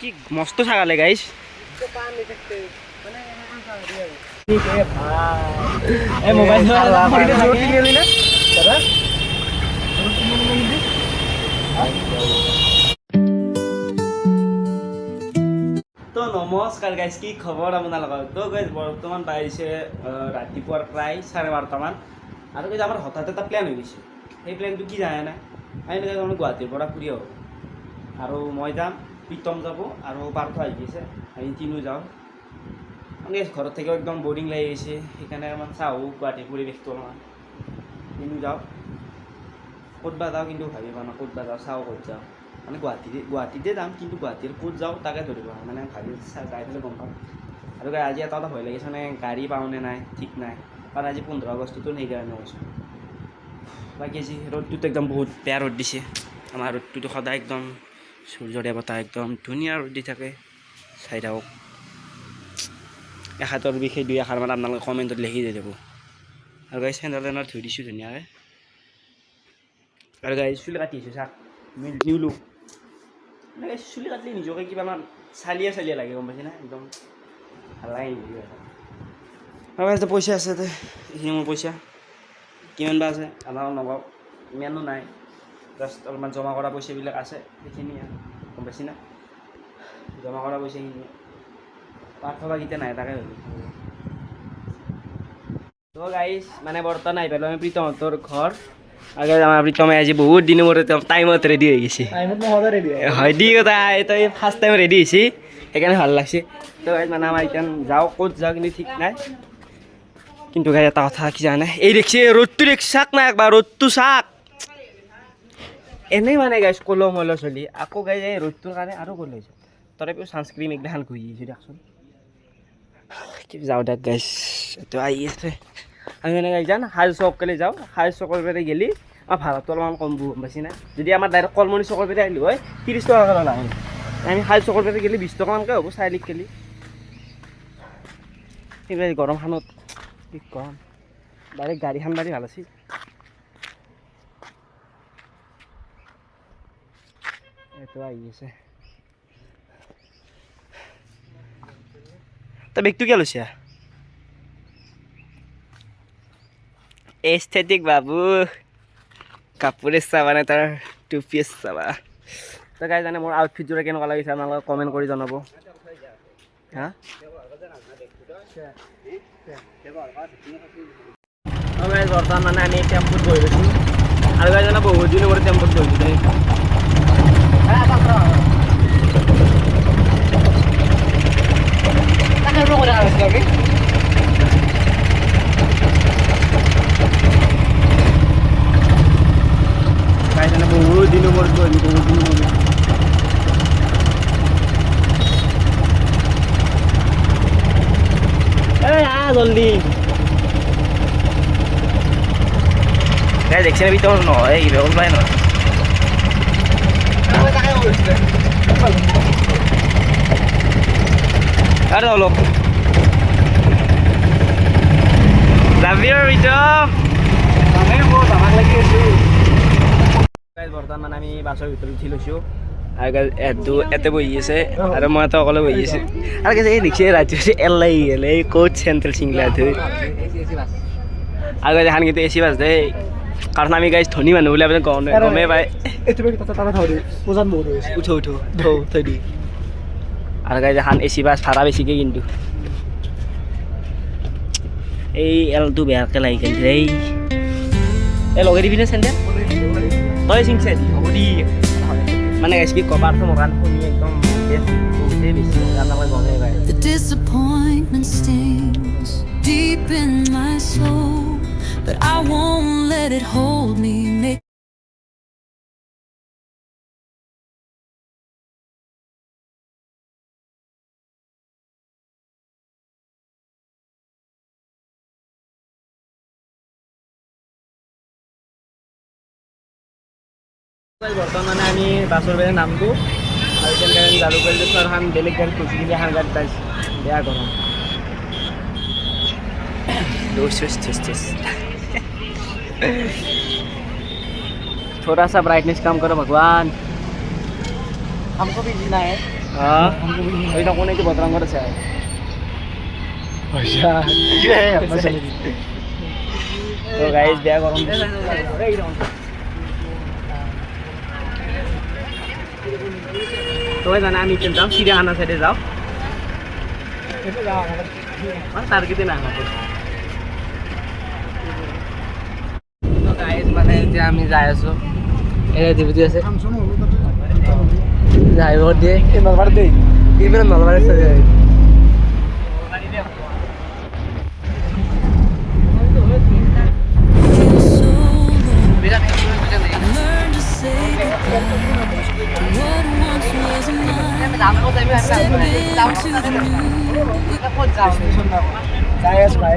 কি মস্ত ছাগালে গাইস তো নমস্কাৰ গাইজ কি খবৰ আপোনালোকৰ তো গাইজ বৰ্তমান পাইছে ৰাতিপুৱাৰ প্ৰায় 12:30 মান আৰু গাইজ আমাৰ হঠাৎ এটা প্লেন হৈ গৈছে সেই প্লেনটো কি জানে না আমি গাইজ আমি গুৱাহাটীৰ পৰা ফুৰি আহোঁ আৰু মই যাম প্ৰীতম যাব আৰু পাৰ্থ আহি গৈছে আমি তিনিও যাওঁ গাইজ ঘৰত থাকিও একদম বৰিং লাগি গৈছে সেইকাৰণে অলপমান চাওঁ গুৱাহাটীৰ পৰিৱেশটো অলপমান তিনিও যাওঁ ক'তবা যাওঁ কিন্তু ভাবি পাওঁ না ক'তবা যাওঁ চাওঁ ক'ত যাওঁ মানে গুৱাহাটীতে যাম কিন্তু গুৱাহাটীৰ ক'ত যাওঁ তাকে ধৰিব মানে ভাবি যাই পেলাই গম পাম আৰু আজি এটা ভয় লাগিছে মানে গাড়ী পাওঁনে নাই ঠিক নাই কাৰণ আজি 15 আগষ্টতো সেইকাৰণে কৈছোঁ বাকী আজি ৰ'দটোতো একদম বহুত বেয়া ৰ'দ দিছে আমাৰ ৰ'দটোতো সদায় একদম সূৰ্য দেৱতা একদম ধুনীয়া ৰ'দ দি থাকে চাই থাকক এষাৰৰ বিষয়ে 2 আষাৰ মান আপোনালোকে কমেণ্টত লিখি দি যাব আৰু গাই চেণ্ডেল ধুই দিছোঁ ধুনীয়াকৈ আৰু গাই চুলি কাটি আছোঁ চাক নিউলো মানে চুলি কাটিলে নিজকে কিবা মান চালিয়া লাগে গম পাইছে না একদম ভাল লাগে আৰু পইচা আছে এইখিনি মোৰ পইচা কিমান বা আছে আমাৰ নগাঁও ইমানো নাই জাষ্ট অলপমান জমা কৰা পইচাবিলাক আছে সেইখিনি গম পাইছে না জমা কৰা পইচাখিনি পাৰ্থবাগীতে নাই তাকে হ'ল তো গাইজ মানে বৰ্তমান আহি পেলাই আমি প্ৰীতমহঁতৰ ঘৰ আগে আমাৰ প্ৰীতমে আজি বহুত দিনৰ মূৰত টাইমত ৰেডি হৈ গৈছে হয় দি কথা তই ফাৰ্ষ্ট টাইম ৰেডি হৈছে সেইকাৰণে ভাল লাগছে তো মানে আমাৰ এতিয়া যাওঁ ক'ত যাওঁ কিন্তু ঠিক নাই কিন্তু গাই এটা কথা কি জানে এই দেখছে ৰ'দটো চাক না একবাৰ ৰ'দটো চাক এনেই মানে গাইছ কলম হল চলি আকৌ গাই এই ৰ'দটোৰ কাৰণে আৰু ক'ল হৈছে তথাপিও ছানস্ক্ৰীম একদান ঘঁহি আহিছোঁ দিয়কচোন কি যাওঁ দিয়ক গাইছ এইটো আহি আছে আমি এনেকৈ যাম হাল চকলৈ যাওঁ হাল চকৰ পেৰে গেলি আমাৰ ভাড়াটো অলপমান কম গম পাইছি না যদি আমাৰ ডাইৰেক্ট কলমনি চকৰ পেৰে আহিলোঁ হয় 30 টকা নাহে আমি হাল চকৰ পেৰে গেলি 20 টকামানকৈ হ'ব চাৰিআলিত গেলি সেইবিলাক গৰমখনত কি কম ডাইৰেক্ট গাড়ীখন বাৰী ভাল আছিল এইটো আহি আছে তই বেগটো কিয় লৈছা এস্থেটিক বাবু কাপোৰে চাবা নে তাৰ টুপিয়ে চাবা তো গাইজ জানে মোৰ আউটফিটযোৰা কেনেকুৱা লাগিছে আপোনালোকে কমেণ্ট কৰি জনাব হা বৰ্তমান মানে আমি টেম্পুত বহি গৈছোঁ আৰু গাইজ জানে বহুত দিনৰ মূৰত টেম্পুত বহিছোঁ বহুত দিনৰ মূৰত বহিছোঁ জলদি দেখছি না ভিতৰ নয় এইৰকম পাই নয় আৰ অলপ যাবি আৰু বৰ্তমান মানে আমি বাছৰ ভিতৰত উঠি লৈছোঁ আৰু এতে বহি আছে আৰু মই এটা অকলে বহি আছোঁ আৰু এই দেখছি ৰাতি এলাই গ'ল এই ক'ত চেণ্ট্ৰেল চিংলা ধৰি আৰু দেখান কিন্তু এচি বাছ দেই কাৰণ আমি গাইজ ধনী মানুহ বুলি আপুনি গমেই পায় উঠো থৈ দি আৰু গাইজ এখন এচি বাছ ভাড়া বেছিকৈ কিন্তু এই এলটো বেয়াকৈ লাগি গ'ল এই লগাই দিবি নে চেণ্ডেল তই চিংছে হ'ব দি মানে গাইজ কি কবাৰটো মোৰ কাৰণে শুনি একদম বহুতেই বেছি কাৰণ মই গমেই পায় The disappointment stings deep in my soul, but I won't let it hold me. বৰ্তমান মানে আমি বাছৰ বেৰে নামটো আৰু তেনেকৈ আমি জালুক গাড়ী দিছোঁ আৰু এখন বেলেগ গাড়ীত গৈছোঁ কিন্তু এখন গাড়ীত পাইছোঁ বেয়া গৰম थोड़ा सा ब्राइटनेस कम करो भगवान हमको भी जीना है हाँ वही तो कोने की बतरंग कर से अच्छा ये मजा तो गाइस बिया गरम तो জানা আমি কিন্তু যাও চিড়িয়াখানা সাইডে যাও মানে টার্গেটে না আমাদের তো গাইস মানে যে আমি যাই আছো এরা দিবি আছে যাই ভোট দিয়ে এই নলবার দেই ইবেন নলবারের সাথে যাই Learn to say goodbye to what once was mine. Step into the new. যাই আছো ভাই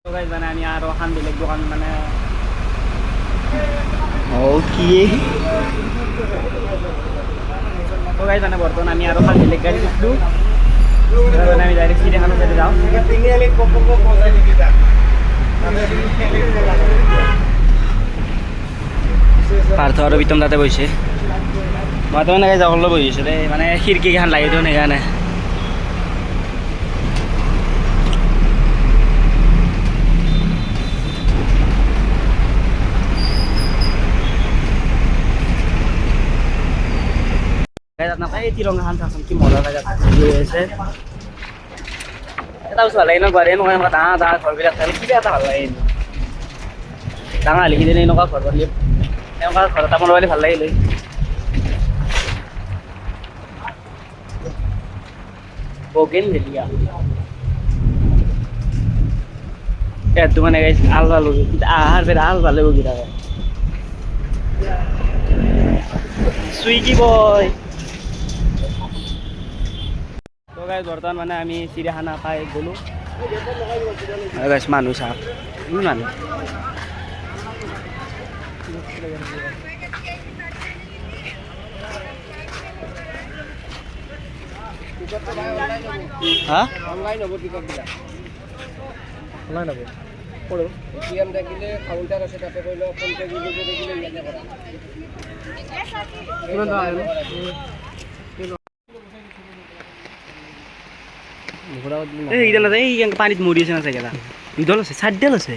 তো গাইস মানে আমি আর ওখান বেলেগ দোকান মানে ওকে তো গাইস মানে বর্তমান আমি আর ওখান বেলেগ গাড়ি উঠলু মানে আমি ডাইরেক্ট চিড়িয়াখানা সাইডে যাও পার্থ আর বিতম তাতে বইছে মই তো মানে যাবলৈ বহিছোঁ দেই মানে খিৰিকীকেইখন লাগি দিওঁ সেইকাৰণে আপোনালোকে এই তিৰংগাখন চাচোন কি মজা জেগা আছে এটা বস্তু ভাল লাগে ন গুৱাহাটী এনেকুৱা এনেকুৱা ডাঙৰ ডাঙৰ ঘৰবিলাক চালে কিবা এটা ভাল লাগে ডাঙৰ লিখি দিলে এনেকুৱা ঘৰ পালি এনেকুৱা ঘৰ এটা বনাবলৈ ভাল লাগিলে বগেন ভেলিয়া এত মানে গাইছ আল ভালো আহার বের আল ভালো বগি থাকে সুইগি বয় তো গাইছ বর্তমান মানে আমি চিড়িয়াখানা পাই গলো গাইছ মানুহ চাপ মানুহ হ্যাঁ অনলাইন হবে টিকট দিলা অনলাইন হবে পড়ো এটিএম দেখিলে কাউন্টার আছে তাতে কইলো ফোন পে গুগল পে দেখিলে ইয়াতে করা কিমান দাম আইলো এই ইদাল আছে এই পানিত মৰি আছে না চাইকেলা ইদল আছে চাৰডেল আছে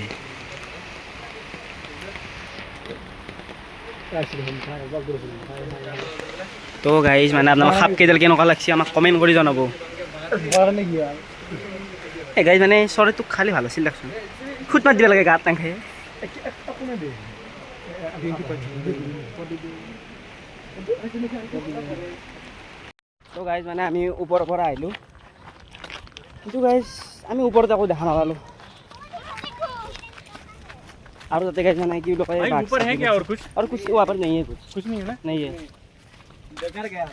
তো গাইজ মানে আপোনালোক সাপ কেইডাল কেনেকুৱা লাগছে আমাক কমেণ্ট কৰি জনাব এই গাইজ মানে চৰাইটোক খালি ভাল আছিল দেখোন খুট মাত দিব লাগে গাত নাখায় তো গাইজ মানে আমি ওপৰৰ পৰা আহিলোঁ কিন্তু গাইজ আমি ওপৰত একো দেখা নাপালোঁ और जाते गाइस मैंने कि लोग ऊपर है क्या और कुछ वहाँ पर नहीं है कुछ नहीं है ना नहीं है बेकार गया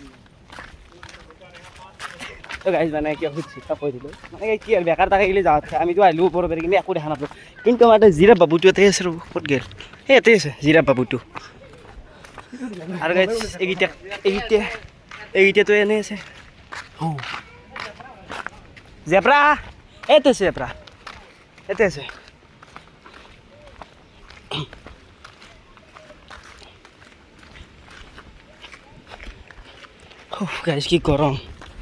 तो गाइस मैंने क्या कुछ सीखा कोई दिलो मैंने कि यार बेकार था के लिए जात আমি তো আইলো উপর বেরি কিন্তু একো দেখা নাপালো কিন্তু আমার জিরাফ বাবুটো এতে আছে কত গেল এই এতে আছে জিরাফ বাবুটো আর গাইস এইটা তো এনে আছে ও জেব্রা এতে আছে জেব্রা এতে আছে গাইস কি গরম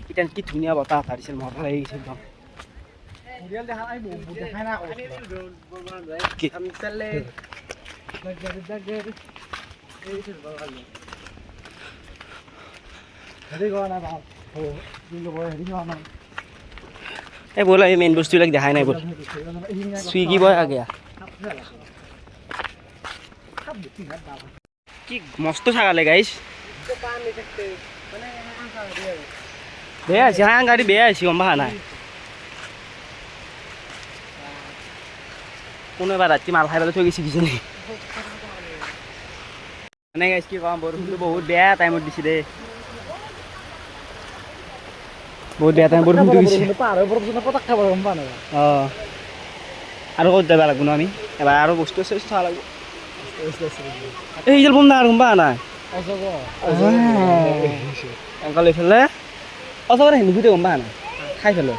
এটা কি ধুনিয়া বতাহ পারিছে মজা লাগি গেছে একদম রিয়েল দেখা নাই বহু দেখাই না কি আমি চলে লাগের এই সব ভালো হেৰি গো না বাপ ও দিন গো হেৰি গো না এই बोला ये मेन বস্তু লাগ দেখাই নাই বল সুইগি বয় आ गया কি মস্ত ছাগালে গাইস বেয়া আছে হ্যাঁ গাড়ি বেয়া আছে গম পাহা নাই কোনো এবার রাত্রি মাল খাই পেলাই থৈ গৈছে কিছু নেই মানে গাইছ কি কম বৰষুণটো বহুত বেয়া টাইমত দিছে দে বহুত বেয়া টাইম বৰষুণটো দিছে অঁ আৰু ক'ত যাব লাগিব ন আমি এবাৰ আৰু বস্তু আছে চাব লাগিব এই যে বম না আৰু গম পাহা নাই অংকল এইফালে অচগতে হিন্দুতে গম পাহা নাই খাই পেলো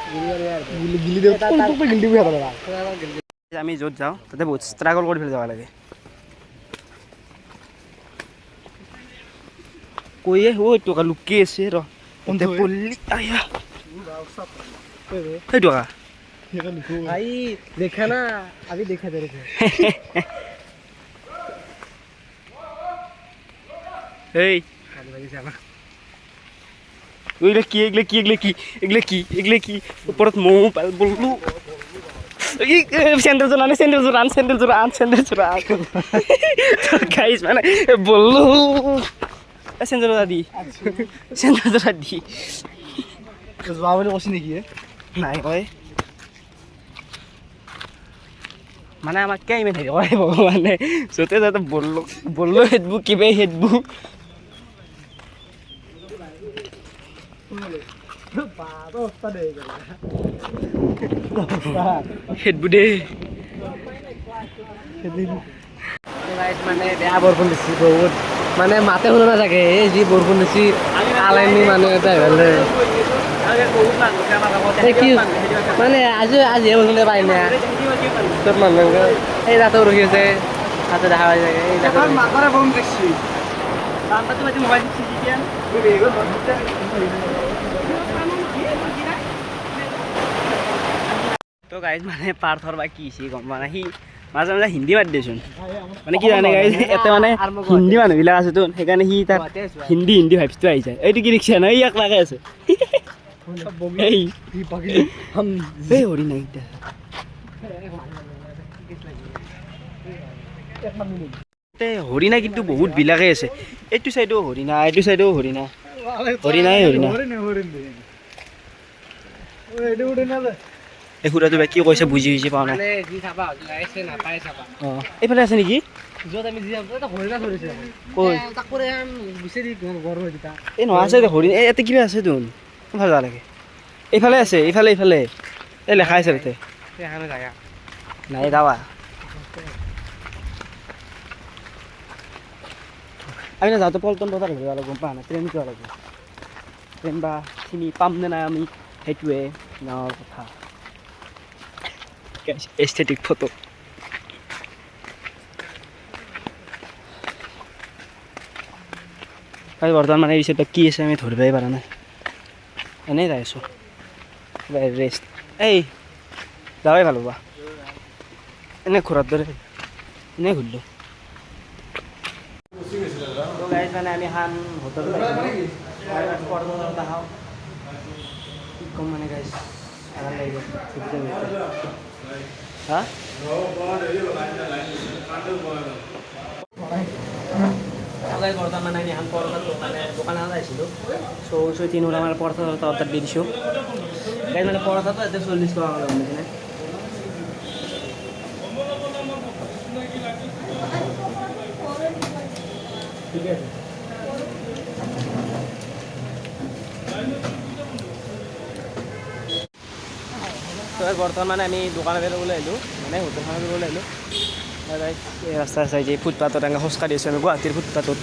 গিলি দিওঁ তোক গিলি দিবি সিহঁতৰ আমি য'ত যাওঁ তাতে বহুত ষ্ট্ৰাগল কৰি পেলাই যাব লাগে কৈয়ে ঐ টকা লুকি আছে ৰ কোনতে পল্লি আয়া এই টকা ভাই দেখা না আমি দেখা দে এই এগুলো কি ওপৰত মৌ পাল বললো স্যান্ডেল জোৰ আন গাইস মানে বললো স্যান্ডেল জোড়া দি যোৱা বুলি কৈছে নেকি নাই কয় মানে আমাক কিয় ইমান হেৰি কৰে ভগৱানে য'তে যাতে বললো হেডবুক কিবা হেডবুক হেডবুক দে মানে বেয়া বৰষুণ দিছে বহুত মানে মাতে শুনা নাথাকে এই যি বৰষুণ দিছে আলাইনি মানুহ এটা হ'লে কি মানে আজি বৰষুণ পাই না চব মানুহ এই ৰাতো ৰখি আছে তাতে দেখা পাই থাকে এই তো গাইজ মানে পাৰ্থৰ বা কি হৈছে গম মানে সি মাজে মাজে হিন্দী মাতি দেচোন মানে কি জানে গাইজ ইয়াতে মানে হিন্দী মানুহবিলাক আছেতো সেইকাৰণে সি তাত হিন্দী ভাইবছটো আহি যায় এইটো কি দেখিছে ন ইয়াক লাগে আছে এই হৰি নাই হৰিণা কিন্তু বহুত বিলাকে আছে এইটো চাইডেও হৰিণা এইটো চাইডেও হৰিণা এই সুৰাটো কি কৈছে বুজি পোৱা নাই এইফালে আছে নেকি এই নহয় আছে হৰিণ ইয়াতে কিবা আছে তোন ভাল লাগে এইফালে আছে এইফালে এই লেখা আছে তাতে নাই যাবা আমি না যাওঁতে পল্টন বজাৰ ঘূৰিব লাগিব গম পোৱা নাই ট্ৰেইন যোৱা লাগিব ট্ৰেইন বা চিনি পাম নে নাই আমি সেইটোৱে গাঁৱৰ কথা এস্থেটিক ফটো বৰ্তমান মানে এই কি আছে আমি ধৰিবই পৰা নাই এনেই যাই আছোঁ ৰেষ্ট এই যাৱাই ভাল হ'বা এনেই ঘূৰাৰ দৰে এনেই ঘূৰিলোঁ তো গাইজ মানে আমি খান হোটেল খাওঁ কি ক'ম মানে গাইজ ভাল লাগিব হা বৰ্তমান আমি এখন পৰঠাৰ দোকান এখন আহিছিলোঁ চ' তিনিওটা মানে পৰঠা অৰ্ডাৰ দি দিছোঁ গাইজ মানে পৰঠাটো ইয়াতে 40 টকা গম পাইছেনে ঠিক আছে তো বৰ্তমান মানে আমি দোকানতে ওলাই আহিলোঁ মানে হোটেলখনত ওলাই আহিলোঁ এই ৰাস্তা চাই যে ফুটপাথত এনেকৈ খোজকাঢ়ি আছোঁ আমি গুৱাহাটীৰ ফুটপাথত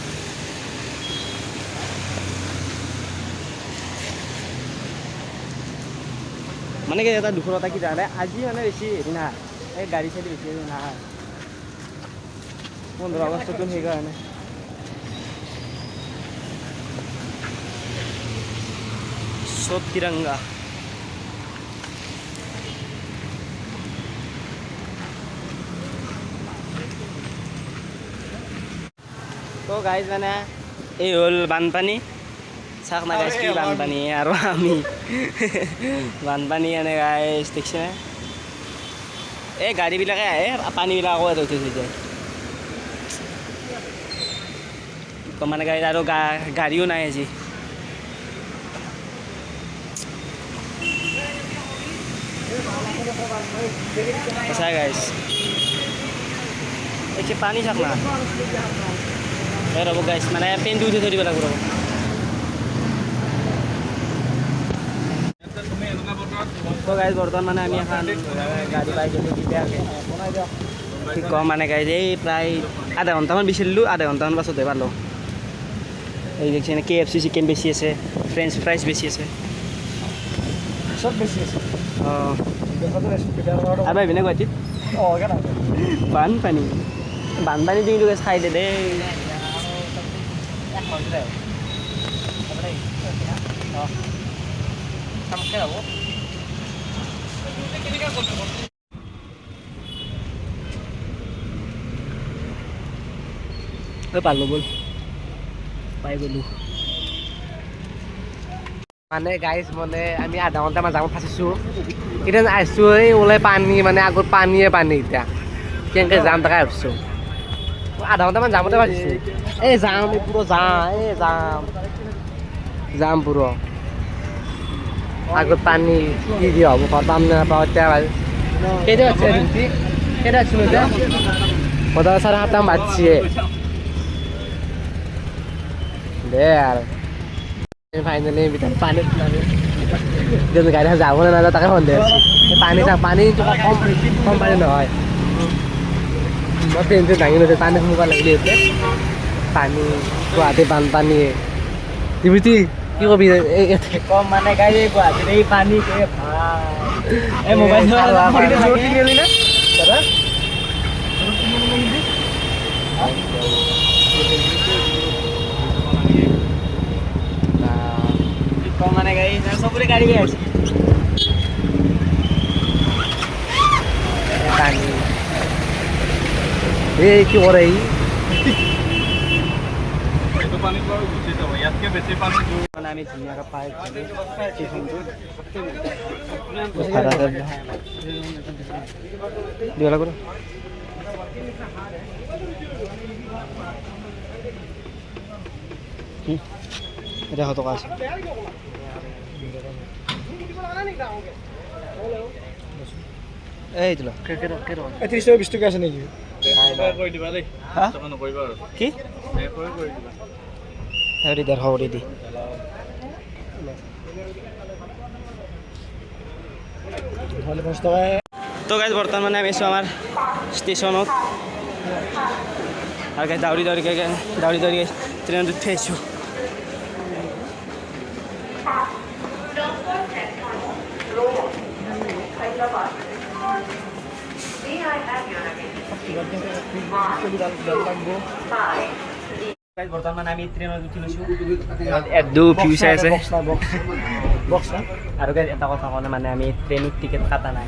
মানে কি এটা দুখৰতা কি জানে আজি মানে বেছি হেৰি নাই এই গাড়ী চাড়ী বেছি নাই 15 আগষ্টতো সেইকাৰণে সব তিरंगा তো গাইজ মানে এই হ'ল বানপানী চাওক না গাইজ কি বানপানী আৰু আমি বানপানী এনে গাইজ দেখিছে এই গাড়ীবিলাকে আহে পানীবিলাক আকৌ উঠি থৈ যায় মানে গাইজ আৰু গাড়ীও নাই আজি সঁচাই গাইজ এই পানী চাওক না ৰ'ব গাইজ মানে পেনটো উঠি থৈ দিব লাগিব ৰ'ব তো গাইজ বৰ্তমান মানে আমি এখন গাড়ী পাই গ'লোঁ কি ক'ম মানে গাইজ এই প্ৰায় আধা ঘণ্টামান বিচাৰিলোঁ আধা ঘণ্টামান পাছতহে পালোঁ এই দেখিছে KFC চিকেন বেছি আছে ফ্ৰেঞ্চ ফ্ৰাইজ বেছি আছে চব বেছি আছে অঁ অঁ আৰু এইপিনে গুৱাহাটীত বানপানী বানপানী কিন্তু চাই দে দেই পালো বল পাই গ'লো মানে গাইজ মানে আমি আধা ঘণ্টামান যাম ফাঁচিছোঁ এতিয়া আহিছোঁ এই ওলাই পানী মানে আগত পানীয়ে পানী এতিয়া কেনেকৈ যাম তাকে ভাবিছোঁ আধা ঘণ্টামান যামতে ভাবিছোঁ এই যাম এই পুরো যাম পুরো আগত পানী কি দিয়ে হ'ব পাম নে নাপাওঁ এতিয়া কেইটা আছে কেইটা আছিলোঁ এতিয়া বজাৰ 7:30 বাজিছে দে আৰু ফাইনেলি ভিতৰত পানীত যদি গাড়ী যাব নে নাযাওঁ তাকে সন্দেহ আছে পানী কম পানী নহয় মই ট্ৰেইনটো দাঙি লৈছোঁ পানী সোমাব লাগিলে এতিয়া পানী গুৱাহাটী বানপানীয়ে টিভিটি কি কবি কম মানে গাড়ী গুৱাহাটীত এই পানী এই মোবাইল দাদা কম মানে গাড়ী চবৰে গাড়ী গৈ আছে পানী এই কি কৰে ই মানে আমি ধুনীয়াকৈ পাই দিব লাগিব এতিয়া 100 টকা আছে এই দিলা 30 টকা 20 টকা আছে নেকি কি হেৰি 150 কৰি দি তো গাইজ বৰ্তমান মানে আমি আছোঁ আমাৰ ষ্টেচনত আৰু গাইজ দাউৰি দাউৰি ট্ৰেইনত উঠি আহিছোঁ বৰ্তমান আমি ট্ৰেইনত উঠি লৈছোঁ একদম ভিউ চাই আছে আৰু এটা কথা ক'লে মানে আমি ট্ৰেইনত টিকেট কটা নাই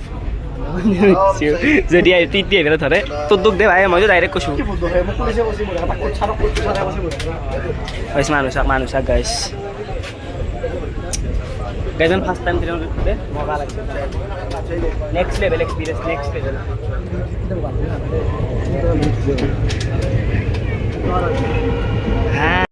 যদি তেতিয়া আহিলে ধৰে তোৰ দুখ দে ভাই মইতো ডাইৰেক্ট কৈছোঁ মানুহ চাক গাইছ গাইজন ফাৰ্ষ্ট টাইম ট্ৰেইনত উঠোঁতে মজা লাগিছে next level experience next level হ্যাঁ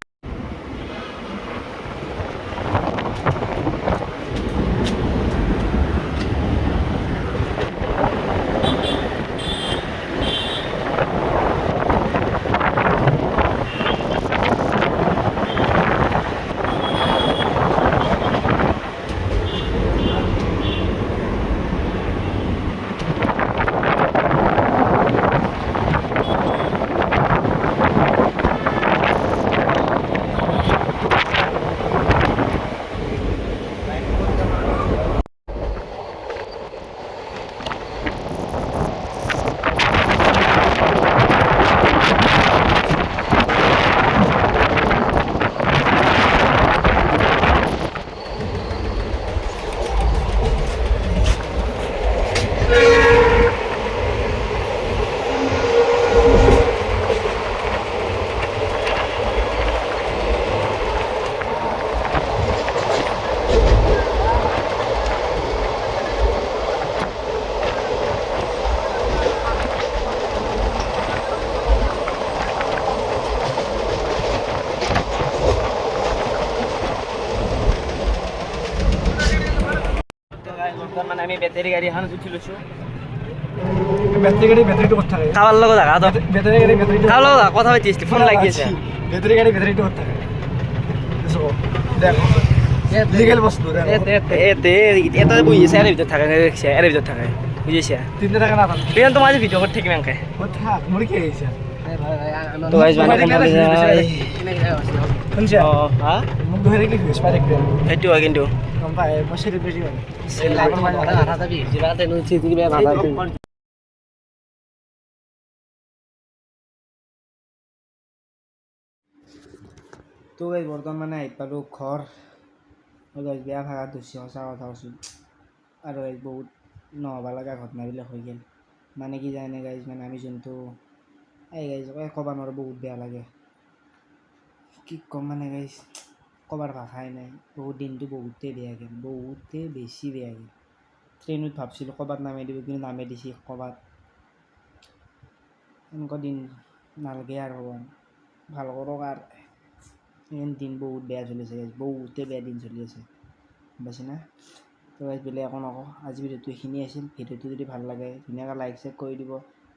মানে আমি বেটাৰী গাড়ী এখন উঠি লৈছোঁ বেটাৰীটো ক'ত থাকে কাৰোবাৰ লগত দেখা তো বেটাৰীটো কাৰোবাৰ লগত কথা পাতি আছিলি ফোন লাগি আছে বেটাৰীটো ক'ত থাকে লিগেল বস্তু এটা বহি আছে ইয়াৰ ভিতৰত থাকে ইয়াৰ ভিতৰত থাকে বুজিছা তিনিটা থাকে না পিছন তোমাৰ আজি ভিডিঅ' কৰি থাকিম এনেকৈ থাক মোৰ কি আহিছে তো গাইজ মানে কোম্পানী যায় শুনছা অঁ হা মোক ধৰি কি ভিউজ পাই থাকিব সেইটো হয় কিন্তু গম পাই মই চেলিব্ৰিটি মানে তো গাইজ বৰ্তমান মানে আহি পালোঁ ঘৰ গাইজ বেয়া ভাগা ধৰিছে সঁচা কথা কৈছোঁ আৰু গাইজ বহুত নহ'ব লগা ঘটনাবিলাক হৈ গ'ল মানে কি জানে গাইজ মানে আমি যোনটো এই গাইজ ক'ব নোৱাৰোঁ বহুত বেয়া লাগে কি ক'ম মানে গাইজ ক'বাৰ ভাষাই নাই বহুত দিনটো বহুতেই বেয়া গ'ল বহুতেই বেছি বেয়া গ'ল ট্ৰেইনত ভাবছিলোঁ ক'ৰবাত নামাই দিব কিন্তু নামাই দিছে ক'ৰবাত এনেকুৱা দিন নালাগে আৰু হ'ব ভাল কৰক আৰু দিন বহুত বেয়া চলিছে গাইজ বহুতেই বেয়া দিন চলি আছে গম পাইছে না তো গাইজ বেলেগ একো নকওঁ আজি ভিডিঅ'টো এইখিনিয়ে আছিল ভিডিঅ'টো যদি ভাল লাগে ধুনীয়াকৈ লাইক চাইক কৰি দিব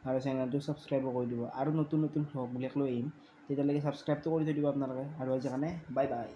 আৰু চেনেলটো ছাবস্ক্ৰাইবো কৰি দিব আৰু নতুন নতুন ভ্লগবিলাক লৈ আহিম তেতিয়ালৈকে ছাবস্ক্ৰাইবটো কৰি থৈ দিব আপোনালোকে আৰু আজি কাৰণে বাই বাই